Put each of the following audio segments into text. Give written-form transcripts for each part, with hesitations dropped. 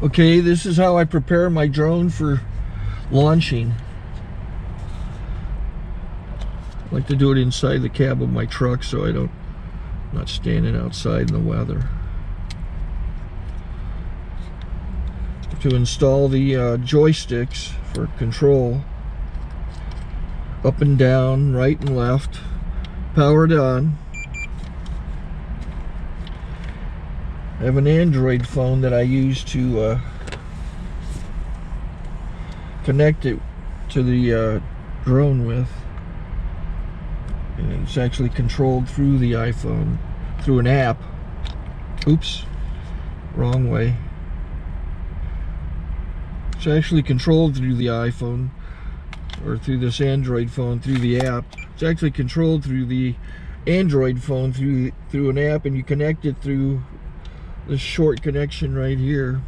Okay, this is how I prepare my drone for launching. I like to do it inside the cab of my truck so I'm not standing outside in the weather. To install the joysticks for control, up and down, right and left, powered on. I have an Android phone that I use to connect it to the drone with. And it's actually controlled through the iPhone, through an app. Oops, wrong way. It's actually controlled through the iPhone, or through this Android phone, through the app. It's actually controlled through the Android phone, through an app, and you connect it through this short connection right here.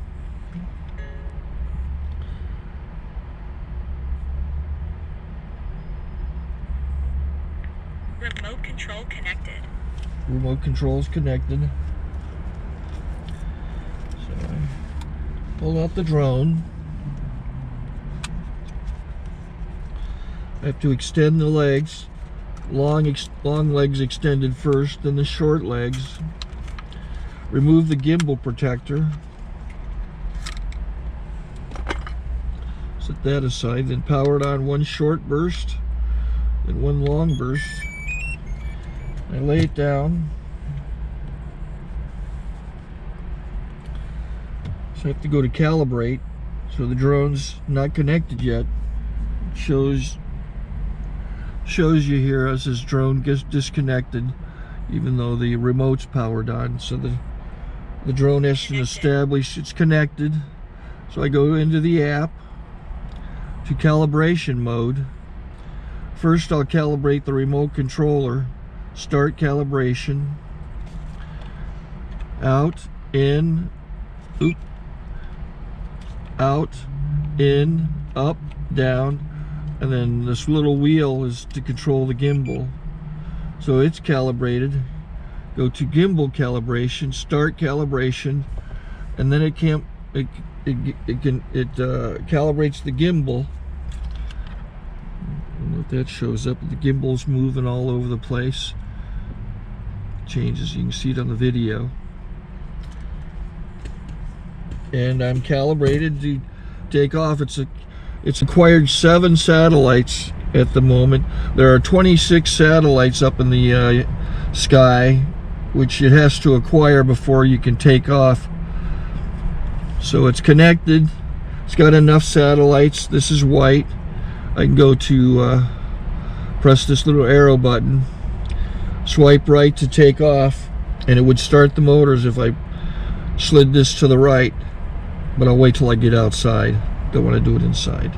Remote control connected. Remote control's connected. So I pull out the drone. I have to extend the legs. Long legs extended first, then the short legs. Remove the gimbal protector. Set that aside, then power it on one short burst, then one long burst. I lay it down. So I have to go to calibrate. So the drone's not connected yet. It shows you here as this drone gets disconnected, even though the remote's powered on. So the drone has to establish it's connected. So I go into the app to calibration mode. First I'll calibrate the remote controller. Start calibration. Out, in, out, in, up, down, and then this little wheel is to control the gimbal. So it's calibrated. Go to gimbal calibration, start calibration, and then it calibrates the gimbal. And if that shows up, the gimbal's moving all over the place. Changes, you can see it on the video. And I'm calibrated to take off. It's acquired 7 satellites at the moment. There are 26 satellites up in the sky, which it has to acquire before you can take off. So it's connected. It's got enough satellites. This is white. I can go to press this little arrow button, swipe right to take off, and it would start the motors if I slid this to the right. But I'll wait till I get outside. Don't want to do it inside.